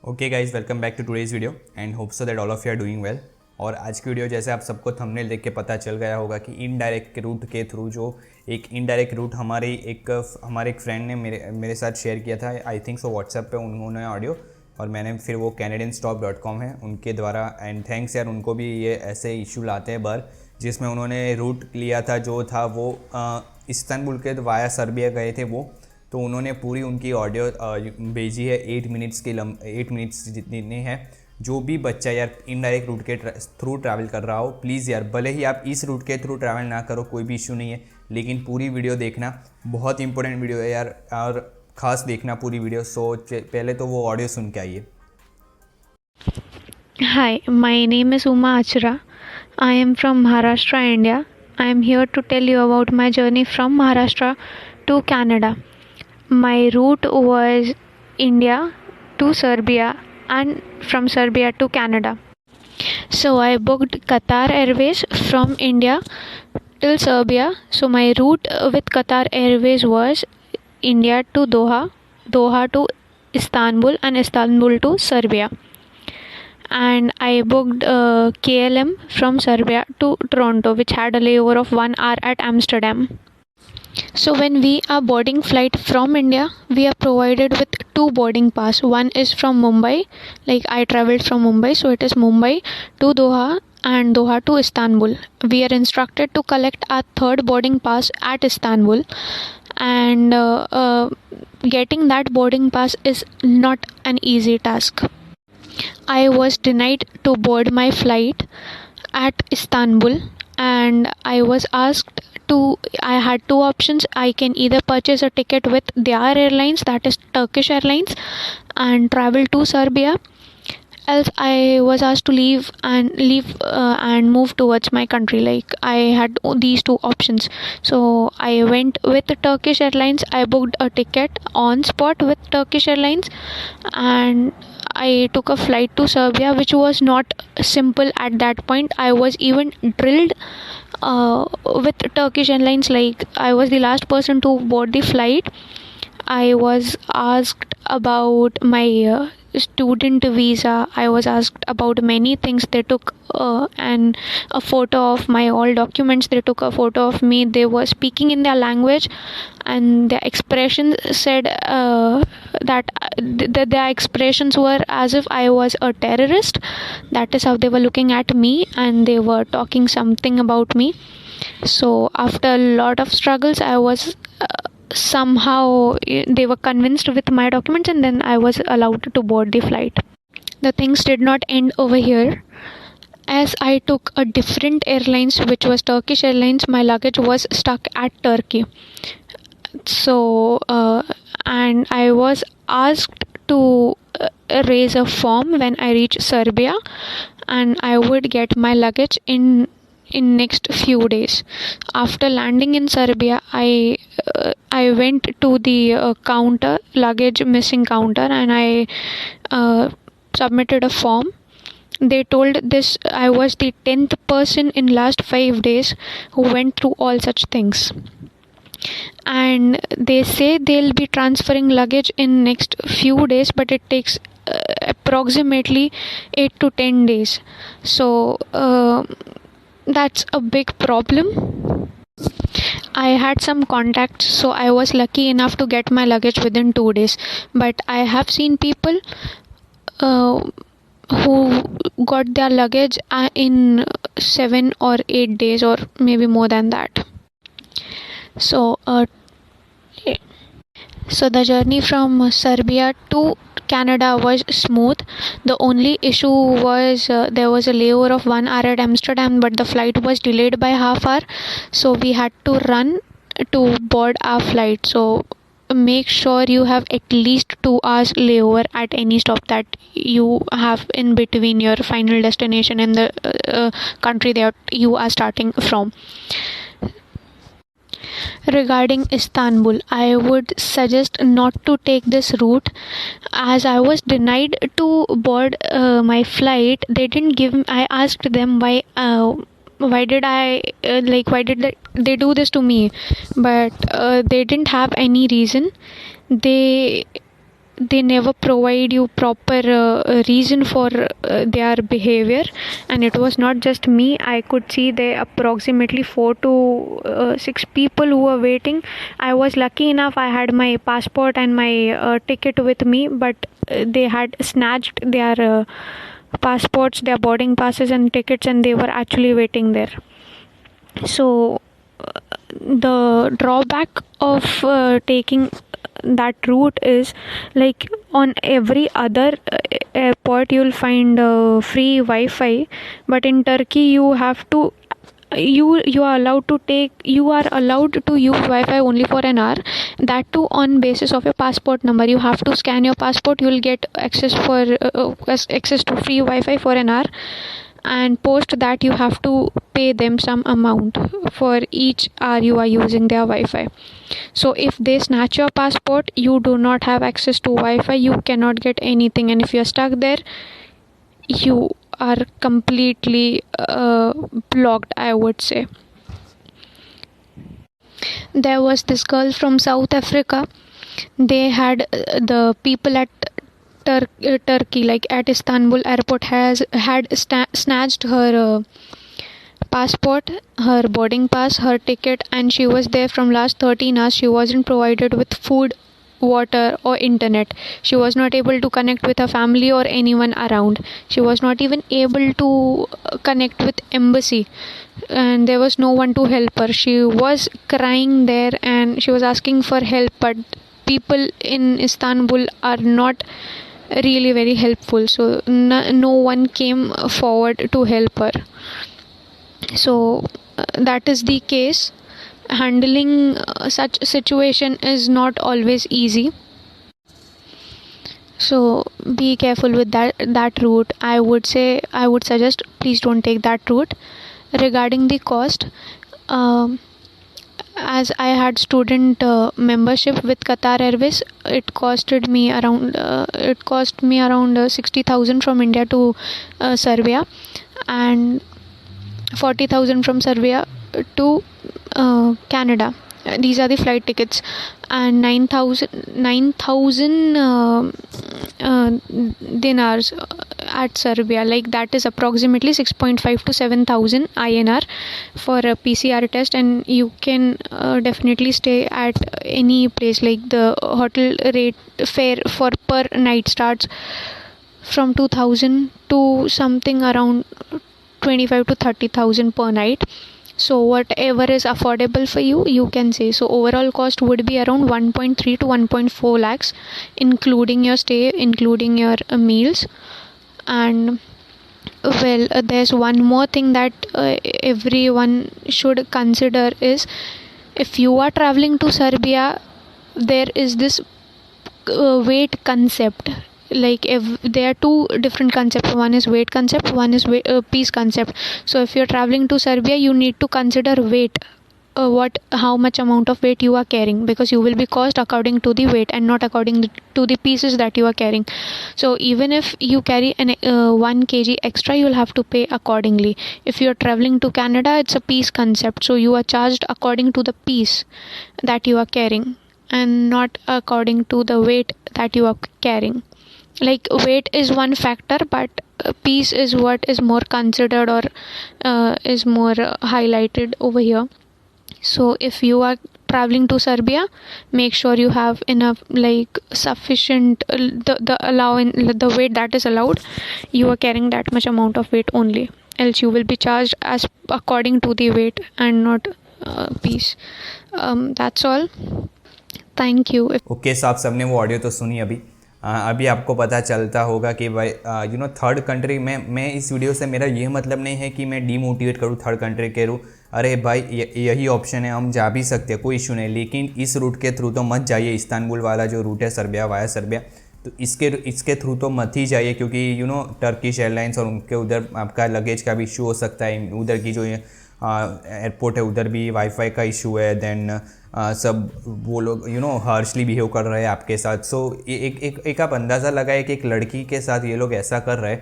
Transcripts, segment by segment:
Okay guys, welcome back to today's video and hope so that all of you are doing well. और आज की video जैसे आप सबको थंबनेल देख के पता चल गया होगा कि इनडायरेक्ट रूट के थ्रू जो एक इनडायरेक्ट रूट हमारे एक फ्रेंड ने मेरे साथ शेयर किया था। आई थिंक सो व्हाट्सएप पे उन्होंने ऑडियो, और मैंने फिर वो canadianstop.com है उनके द्वारा। एंड थैंक्स यार, उनको भी ये ऐसे इशू लाते हैं बार, जिसमें उन्होंने रूट लिया था जो था वो इस्तांबुल के वाया सर्बिया गए थे वो। तो उन्होंने पूरी उनकी ऑडियो भेजी है 8 मिनट्स जितनी है। जो भी बच्चा यार इनडायरेक्ट रूट के थ्रू ट्रैवल कर रहा हो, प्लीज़ यार, भले ही आप इस रूट के थ्रू ट्रैवल ना करो, कोई भी इशू नहीं है, लेकिन पूरी वीडियो देखना, बहुत इंपॉर्टेंट वीडियो है यार, और ख़ास देखना पूरी वीडियो। सो पहले तो वो ऑडियो सुन के आइए। Hi, my name is Uma Achra. I am from Maharashtra, India. I am here to tell you about my journey from Maharashtra to Canada. My route was India to Serbia and from Serbia to Canada. So I booked Qatar Airways from India till Serbia. So my route with Qatar Airways was India to Doha, Doha to Istanbul, and Istanbul to Serbia. And I booked KLM from Serbia to Toronto, which had a layover of 1 hour at Amsterdam. So when we are boarding flight from India, we are provided with two boarding pass. One is from Mumbai, like I traveled from Mumbai, so it is Mumbai to Doha and Doha to Istanbul. We are instructed to collect our third boarding pass at Istanbul, and getting that boarding pass is not an easy task. I was denied to board my flight at Istanbul, and I was asked to, I had two options. I can either purchase a ticket with their airlines, that is Turkish Airlines, and travel to Serbia, else I was asked to leave and move towards my country. Like I had these two options, so I went with Turkish Airlines. I booked a ticket on spot with Turkish Airlines, and I took a flight to Serbia, which was not simple at that point. I was even drilled with Turkish Airlines. Like I was the last person to board the flight. I was asked about my student visa. I was asked about many things. They took and a photo of my all documents. They took a photo of me. They were speaking in their language, and their expressions said that their expressions were as if I was a terrorist. That is how they were looking at me, and they were talking something about me. So after a lot of struggles, I was somehow they were convinced with my documents, and then I was allowed to board the flight. The things did not end over here. As I took a different airlines, which was Turkish Airlines, my luggage was stuck at Turkey. So and I was asked to raise a form when I reach Serbia, and I would get my luggage in next few days. After landing in Serbia, I went to the counter, luggage missing counter, and I submitted a form. They told this I was the 10th person in last 5 days who went through all such things, and they say they'll be transferring luggage in next few days, but it takes approximately 8 to 10 days. So that's a big problem. I had some contacts, so I was lucky enough to get my luggage within 2 days. But I have seen people who got their luggage in 7 or 8 days, or maybe more than that. So the journey from Serbia to Canada was smooth. The only issue was there was a layover of 1 hour at Amsterdam, but the flight was delayed by half hour, so we had to run to board our flight. So make sure you have at least 2 hours layover at any stop that you have in between your final destination and the country that you are starting from. Regarding Istanbul, I would suggest not to take this route, as I was denied to board my flight. They didn't give me, I asked them why did they do this to me, but they didn't have any reason. They they never provide you proper reason for their behavior. And it was not just me, I could see there approximately 4 to 6 people who were waiting. I was lucky enough, I had my passport and my ticket with me, but they had snatched their passports, their boarding passes and tickets, and they were actually waiting there. So the drawback of taking that route is, like, on every other airport you'll find free Wi-Fi, but in Turkey you have to you are allowed to use Wi-Fi only for an hour, that too on basis of your passport number. You have to scan your passport, you will get access to free Wi-Fi for an hour, and post that you have to pay them some amount for each hour you are using their Wi-Fi. So if they snatch your passport, you do not have access to Wi-Fi, you cannot get anything, and if you are stuck there, you are completely blocked, I would say. There was this girl from South Africa. They had the people at Turkey, like at Istanbul airport, had snatched her passport, her boarding pass, her ticket, and she was there from last 13 hours. She wasn't provided with food, water or internet. She was not able to connect with her family or anyone around. She was not even able to connect with embassy, and there was no one to help her. She was crying there and she was asking for help, but people in Istanbul are not really very helpful, so no one came forward to help her. So that is the case. Handling such situation is not always easy, so be careful with that route. I would suggest, please don't take that route. Regarding the cost, as I had student membership with Qatar Airways, it cost me around 60,000 from India to Serbia, and 40,000 from Serbia to Canada. These are the flight tickets, and 9,000 dinars at Serbia, like that is approximately 6.5 to 7,000 INR for a PCR test. And you can definitely stay at any place, like the hotel rate fare for per night starts from 2,000 to something around 25 to 30,000 per night. So whatever is affordable for you, you can say. So overall cost would be around 1.3 to 1.4 lakhs, including your stay, including your meals. And well, there's one more thing that everyone should consider is, if you are traveling to Serbia, there is this weight concept. Like, if there are two different concepts, one is weight concept, one is peace concept. So if you're traveling to Serbia, you need to consider weight, how much amount of weight you are carrying, because you will be cost according to the weight and not according to the pieces that you are carrying. So even if you carry an 1 kg extra, you will have to pay accordingly. If you are traveling to Canada, it's a piece concept, so you are charged according to the piece that you are carrying and not according to the weight that you are carrying. Like, weight is one factor, but piece is what is more considered or is more highlighted over here. So if you are traveling to Serbia, make sure you have enough, like sufficient the weight that is allowed, you are carrying that much amount of weight only, else you will be charged as according to the weight and not piece. That's all. Thank you. Okay so आप सबने वो audio तो सुनी अभी आपको पता चलता होगा कि भाई थर्ड कंट्री में, मैं इस वीडियो से मेरा ये मतलब नहीं है कि मैं डीमोटिवेट करूँ थर्ड कंट्री के रू। अरे भाई यही ऑप्शन है, हम जा भी सकते हैं, कोई इशू नहीं, लेकिन इस रूट के थ्रू तो मत जाइए। इस्तांबुल वाला जो रूट है सर्बिया वाया सर्बिया, तो इसके थ्रू तो मत ही जाइए, क्योंकि टर्किश एयरलाइंस और उनके उधर आपका लगेज का भी इशू हो सकता है। उधर की जो एयरपोर्ट है उधर भी वाईफाई का इशू है, देन सब वो लोग हार्शली बिहेव कर रहे हैं आपके साथ। सो एक आप अंदाज़ा लगाए कि एक लड़की के साथ ये लोग ऐसा कर रहे हैं,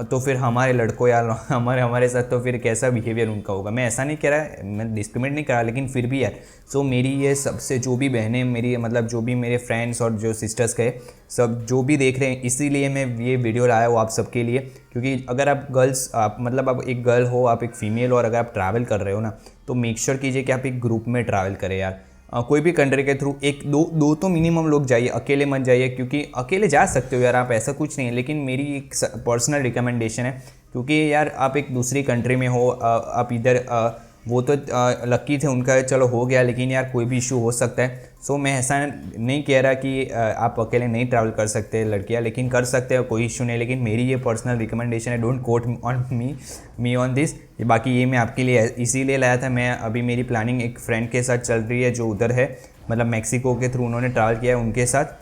तो फिर हमारे लड़कों या हमारे साथ तो फिर कैसा बिहेवियर उनका होगा। मैं ऐसा नहीं कह रहा, मैं डिस्क्रिमिनेट नहीं करा, लेकिन फिर भी यार सो मेरी ये सबसे जो भी बहनें मेरी मतलब जो भी मेरे फ्रेंड्स और जो सिस्टर्स के सब जो भी देख रहे हैं, इसीलिए मैं ये वीडियो लाया हूँ आप सबके लिए। क्योंकि अगर आप गर्ल्स आप मतलब आप एक गर्ल हो, आप एक फ़ीमेल हो और अगर आप ट्रैवल कर रहे हो ना, तो मेक श्योर कीजिए कि आप एक ग्रुप में ट्रैवल करें यार। कोई भी कंट्री के थ्रू एक दो तो मिनिमम लोग जाइए, अकेले मत जाइए। क्योंकि अकेले जा सकते हो यार आप, ऐसा कुछ नहीं है, लेकिन मेरी एक पर्सनल रिकमेंडेशन है। क्योंकि यार आप एक दूसरी कंट्री में हो, आप इधर वो तो लकी थे उनका चलो हो गया, लेकिन यार कोई भी इशू हो सकता है। सो मैं ऐसा नहीं कह रहा कि आप अकेले नहीं ट्रैवल कर सकते लड़कियां, लेकिन कर सकते हो, कोई इशू नहीं। लेकिन मेरी ये पर्सनल रिकमेंडेशन है, don't quote on me on this. बाकी ये मैं आपके लिए इसीलिए लाया था। मैं अभी मेरी प्लानिंग एक फ्रेंड के साथ चल रही है जो उधर है, मतलब मैक्सिको के थ्रू उन्होंने ट्रैवल किया है, उनके साथ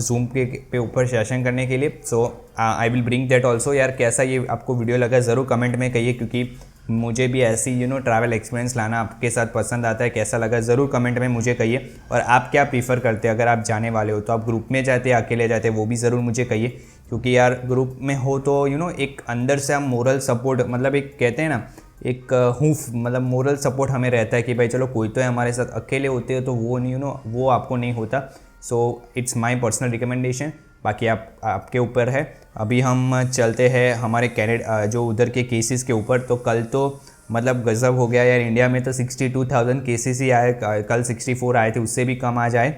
जूम पे ऊपर सेशन करने के लिए। So I will bring that also. यार कैसा ये आपको वीडियो लगा ज़रूर कमेंट में कहिए, क्योंकि मुझे भी ऐसी ट्रैवल एक्सपीरियंस लाना आपके साथ पसंद आता है। कैसा लगा ज़रूर कमेंट में मुझे कहिए। और आप क्या प्रीफर करते हैं, अगर आप जाने वाले हो तो आप ग्रुप में जाते हैं अकेले जाते हैं, वो भी ज़रूर मुझे कहिए। क्योंकि यार ग्रुप में हो तो एक अंदर से हम मोरल सपोर्ट, मतलब एक कहते हैं ना एक हूफ, मतलब मोरल सपोर्ट हमें रहता है कि भाई चलो कोई तो है हमारे साथ। अकेले होते हो तो वो नहीं वो आपको नहीं होता। So it's my personal recommendation, बाकी आपके ऊपर है। अभी हम चलते हैं हमारे कैनेडा जो उधर के केसेस के ऊपर। तो कल तो मतलब गज़ब हो गया यार, इंडिया में तो 62,000 केसेस ही आए, कल 64 आए थे, उससे भी कम आ जाए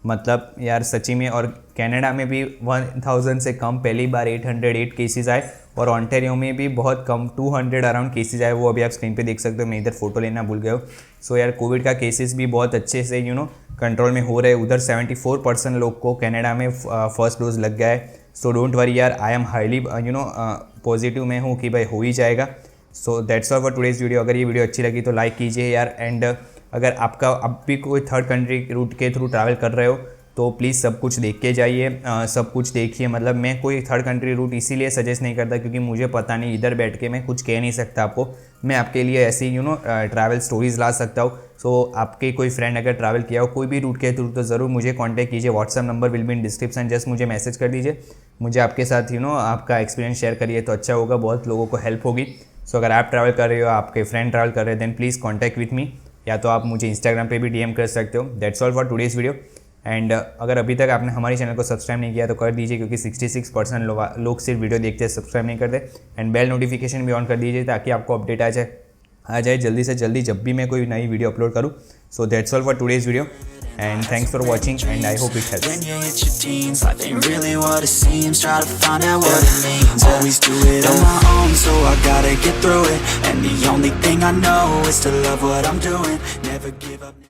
मतलब यार सच्ची में। और कनाडा में भी 1000 से कम पहली बार 808 केसेस आए, और ऑन्टेरियो में भी बहुत कम 200 अराउंड केसेस आए, वो अभी आप स्क्रीन पे देख सकते हो। मैं इधर फोटो लेना भूल गया हूँ। सो यार कोविड का केसेस भी बहुत अच्छे से कंट्रोल में हो रहे हैं। उधर 74% लोग को कनाडा में फर्स्ट डोज लग गया है। सो डोंट वरी यार, आई एम हाईली पॉजिटिव में हूँ कि भाई हो ही जाएगा। So that's all for today's video. अगर ये वीडियो अच्छी लगी तो लाइक कीजिए यार। एंड अगर आपका अब भी कोई थर्ड कंट्री रूट के थ्रू ट्रैवल कर रहे हो तो प्लीज़ सब कुछ देख के जाइए, सब कुछ देखिए। मतलब मैं कोई थर्ड कंट्री रूट इसीलिए सजेस्ट नहीं करता क्योंकि मुझे पता नहीं, इधर बैठ के मैं कुछ कह नहीं सकता आपको। मैं आपके लिए ऐसी ट्रैवल स्टोरीज़ ला सकता हूँ। सो आपके कोई फ्रेंड अगर ट्रैवल किया हो कोई भी रूट के थ्रू तो ज़रूर मुझे कांटेक्ट कीजिए। WhatsApp number will be in description, just मुझे मैसेज कर दीजिए। मुझे आपके साथ आपका एक्सपीरियंस शेयर करिए तो अच्छा होगा, बहुत लोगों को हेल्प होगी। सो अगर आप ट्रैवल कर रहे हो, आपके फ्रेंड ट्रैवल कर रहे हैं, then please contact with me, या तो आप मुझे इंस्टाग्राम पे भी DM कर सकते हो। That's all for today's video. And अगर अभी तक आपने हमारे चैनल को सब्सक्राइब नहीं किया तो कर दीजिए, क्योंकि 66% लोग सिर्फ वीडियो देखते हैं, सब्सक्राइब नहीं करते। एंड बेल नोटिफिकेशन भी ऑन कर दीजिए ताकि आपको अपडेट आ जाए जल्दी से जल्दी जब भी मैं कोई नई वीडियो अपलोड करूँ। So that's all for today's video and thanks for watching and I hope it helps. When you hit your teens, life ain't really what it seems. Try to find out what it means. Always do it on my own, so I gotta get through it. And the only thing I know is to love what I'm doing. Never give up.